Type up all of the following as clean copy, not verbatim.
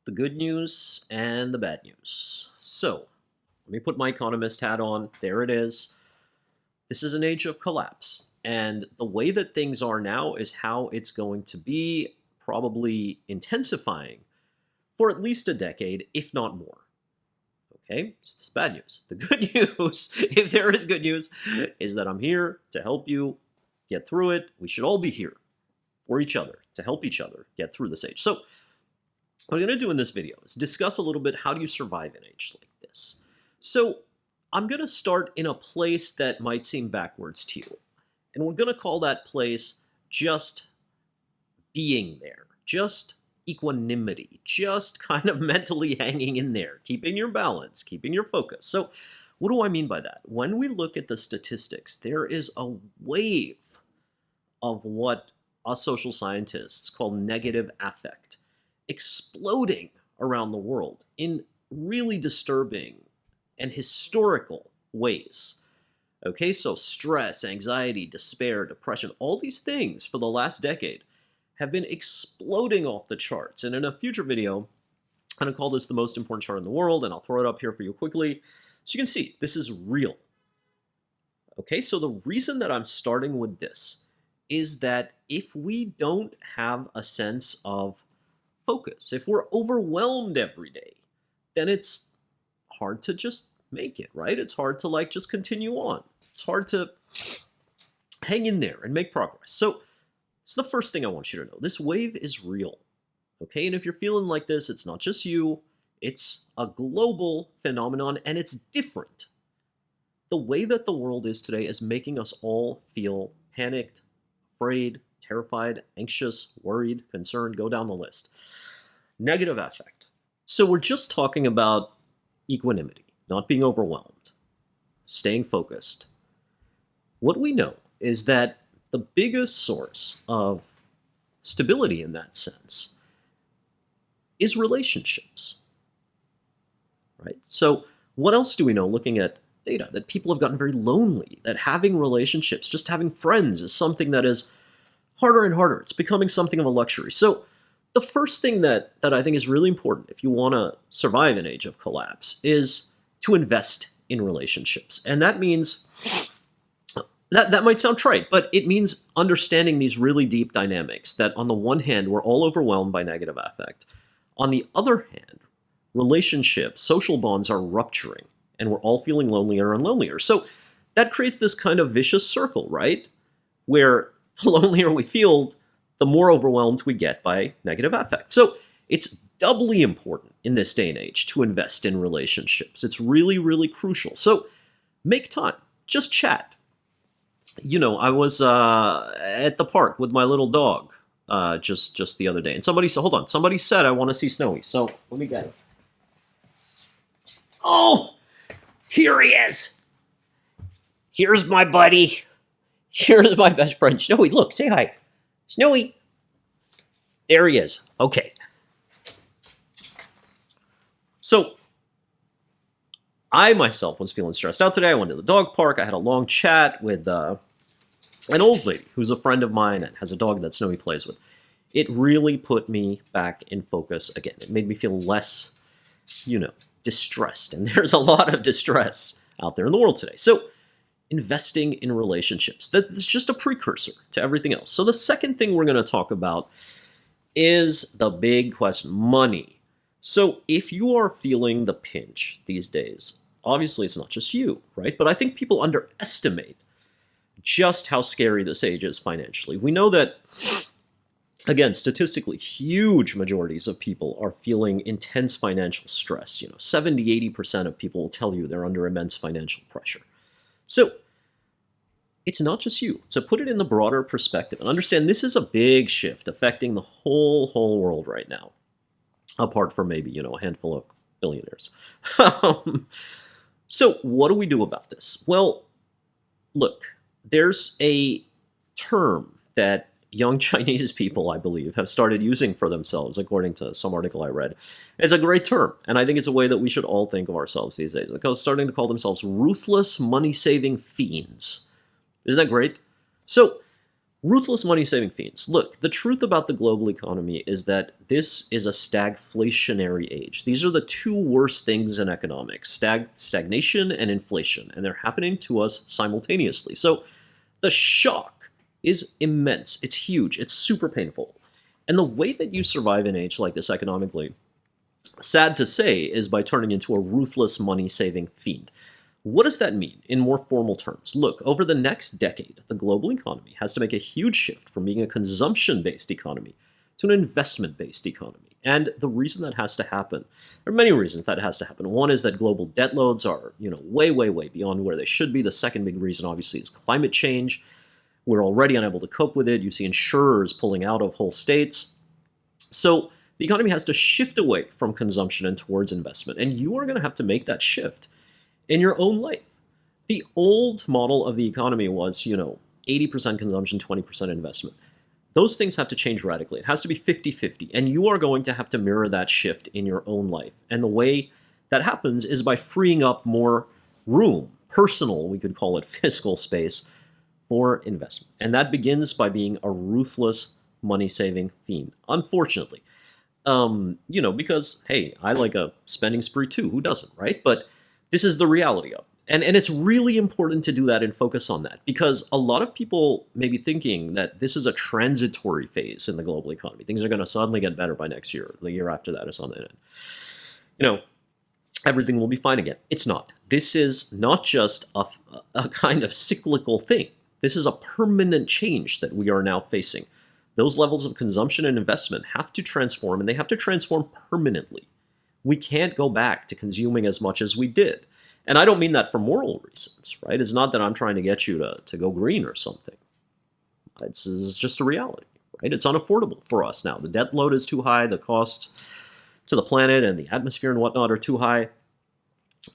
the good news and the bad news. So, let me put my economist hat on. There it is. This is an age of collapse. And the way that things are now is how it's going to be, probably intensifying for at least a decade, if not more. Okay, so this is bad news. The good news, if there is good news, is that I'm here to help you get through it. We should all be here for each other, to help each other get through this age. So, what I'm going to do in this video is discuss a little bit how do you survive an age like this. So, I'm going to start in a place that might seem backwards to you. And we're going to call that place just being there, just equanimity, just kind of mentally hanging in there, keeping your balance, keeping your focus. So what do I mean by that? When we look at the statistics, there is a wave of what us social scientists call negative affect exploding around the world in really disturbing and historical ways. Okay, so stress, anxiety, despair, depression, all these things for the last decade have been exploding off the charts. And in a future video, I'm going to call this the most important chart in the world, and I'll throw it up here for you quickly. So you can see, this is real. Okay, so the reason that I'm starting with this is that if we don't have a sense of focus, if we're overwhelmed every day, then it's hard to just make it, right? It's hard to just continue on. It's hard to hang in there and make progress. So it's the first thing I want you to know. This wave is real, okay? And if you're feeling like this, it's not just you. It's a global phenomenon, and it's different. The way that the world is today is making us all feel panicked, afraid, terrified, anxious, worried, concerned. Go down the list. Negative affect. So we're just talking about equanimity, not being overwhelmed, staying focused. What we know is that the biggest source of stability in that sense is relationships, right? So what else do we know looking at data? That people have gotten very lonely, that having relationships, just having friends is something that is harder and harder. It's becoming something of a luxury. So the first thing that I think is really important if you want to survive an age of collapse is to invest in relationships. And that means, that might sound trite, but it means understanding these really deep dynamics that on the one hand, we're all overwhelmed by negative affect. On the other hand, relationships, social bonds are rupturing, and we're all feeling lonelier and lonelier. So that creates this kind of vicious circle, right? Where the lonelier we feel, the more overwhelmed we get by negative affect. So it's doubly important in this day and age to invest in relationships. It's really, really crucial. So make time. Just chat. You know, I was at the park with my little dog just the other day. And somebody said, hold on, somebody said I want to see Snowy. So let me get it. Oh, here he is. Here's my buddy. Here's my best friend. Snowy, look, say hi. Snowy. There he is. Okay. So I myself was feeling stressed out today. I went to the dog park. I had a long chat with an old lady who's a friend of mine and has a dog that Snowy plays with. It really put me back in focus again. It made me feel less, distressed. And there's a lot of distress out there in the world today. So investing in relationships, that's just a precursor to everything else. So the second thing we're going to talk about is the big question, money. So if you are feeling the pinch these days, obviously it's not just you, right? But I think people underestimate just how scary this age is financially. We know that, again, statistically, huge majorities of people are feeling intense financial stress. 70, 80% of people will tell you they're under immense financial pressure. So it's not just you. So put it in the broader perspective and understand this is a big shift affecting the whole world right now, apart from maybe, a handful of billionaires. So what do we do about this? Well, look, there's a term that young Chinese people, I believe, have started using for themselves, according to some article I read. It's a great term, and I think it's a way that we should all think of ourselves these days. They're starting to call themselves ruthless money-saving fiends. Isn't that great? So Ruthless money-saving fiends. Look, the truth about the global economy is that this is a stagflationary age. These are the two worst things in economics, stagnation and inflation, and they're happening to us simultaneously. So the shock is immense. It's huge. It's super painful. And the way that you survive an age like this economically, sad to say, is by turning into a ruthless money-saving fiend. What does that mean in more formal terms? Look, over the next decade, the global economy has to make a huge shift from being a consumption-based economy to an investment-based economy. And the reason that has to happen, there are many reasons that has to happen. One is that global debt loads are, way, way, way beyond where they should be. The second big reason, obviously, is climate change. We're already unable to cope with it. You see insurers pulling out of whole states. So the economy has to shift away from consumption and towards investment. And you are going to have to make that shift in your own life. The old model of the economy was, 80% consumption, 20% investment. Those things have to change radically. It has to be 50-50, and you are going to have to mirror that shift in your own life. And the way that happens is by freeing up more room, personal, we could call it fiscal space, for investment. And that begins by being a ruthless money-saving fiend, unfortunately. Because, hey, I like a spending spree too. Who doesn't, right? But this is the reality of it. And it's really important to do that and focus on that, because a lot of people may be thinking that this is a transitory phase in the global economy. Things are going to suddenly get better by next year, the year after that or something. And, everything will be fine again. It's not. This is not just a kind of cyclical thing. This is a permanent change that we are now facing. Those levels of consumption and investment have to transform, and they have to transform permanently. We can't go back to consuming as much as we did. And I don't mean that for moral reasons, right? It's not that I'm trying to get you to go green or something. This is just a reality, right? It's unaffordable for us now. The debt load is too high. The costs to the planet and the atmosphere and whatnot are too high.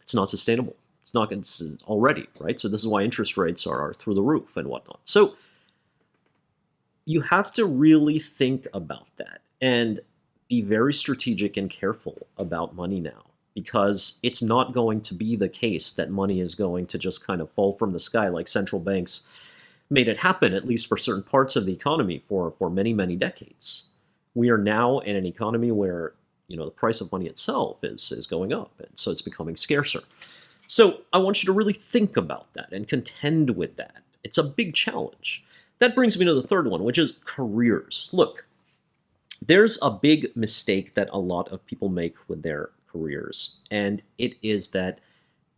It's not sustainable. It's already, right? So this is why interest rates are through the roof and whatnot. So you have to really think about that and be very strategic and careful about money now, because it's not going to be the case that money is going to just kind of fall from the sky like central banks made it happen, at least for certain parts of the economy for many, many decades. We are now in an economy where, the price of money itself is going up, and so it's becoming scarcer. So I want you to really think about that and contend with that. It's a big challenge. That brings me to the third one, which is careers. Look, there's a big mistake that a lot of people make with their careers, and it is that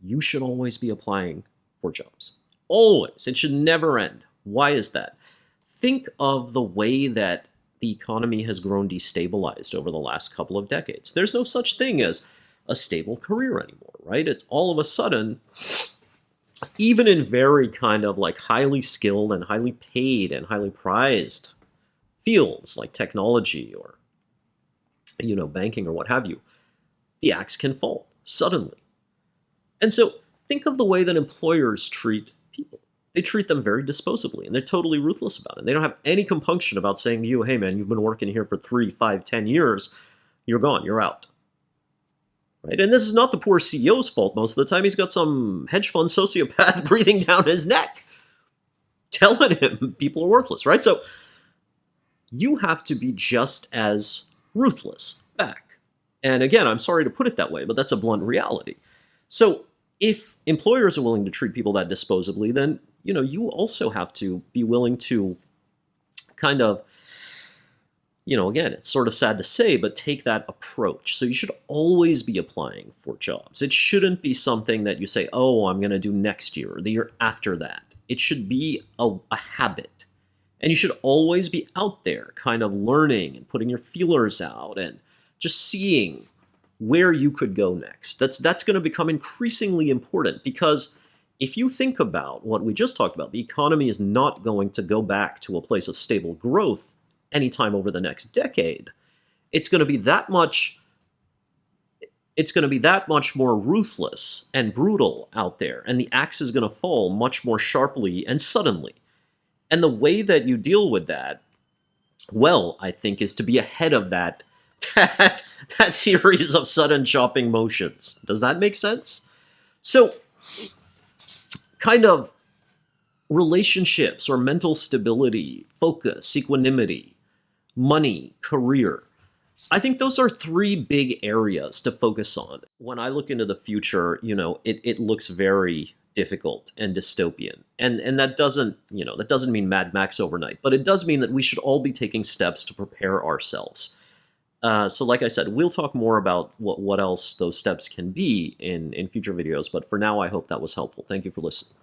you should always be applying for jobs. Always. It should never end. Why is that? Think of the way that the economy has grown destabilized over the last couple of decades. There's no such thing as a stable career anymore, right? It's all of a sudden, even in very kind of like highly skilled and highly paid and highly prized fields like technology or, banking or what have you, the axe can fall suddenly. And so think of the way that employers treat people. They treat them very disposably, and they're totally ruthless about it. They don't have any compunction about saying to you, hey man, you've been working here for 3, 5, 10 years, you're gone, you're out. Right? And this is not the poor CEO's fault most of the time. He's got some hedge fund sociopath breathing down his neck, telling him people are worthless, right? So you have to be just as ruthless back. And again, I'm sorry to put it that way, but that's a blunt reality. So if employers are willing to treat people that disposably, then you also have to be willing to kind of, again, it's sort of sad to say, but take that approach. So you should always be applying for jobs. It shouldn't be something that you say, oh, I'm going to do next year or the year after that. It should be a habit. And you should always be out there kind of learning and putting your feelers out and just seeing where you could go next. That's going to become increasingly important, because if you think about what we just talked about, the economy is not going to go back to a place of stable growth anytime over the next decade. It's going to be that much more ruthless and brutal out there, and the axe is going to fall much more sharply and suddenly. And the way that you deal with that, well, I think, is to be ahead of that series of sudden chopping motions. Does that make sense? So, kind of relationships or mental stability focus, equanimity, money, career. I think those are three big areas to focus on. When I look into the future, it looks very difficult and dystopian. And that doesn't, that doesn't mean Mad Max overnight, but it does mean that we should all be taking steps to prepare ourselves. So like I said, we'll talk more about what else those steps can be in future videos, but for now, I hope that was helpful. Thank you for listening.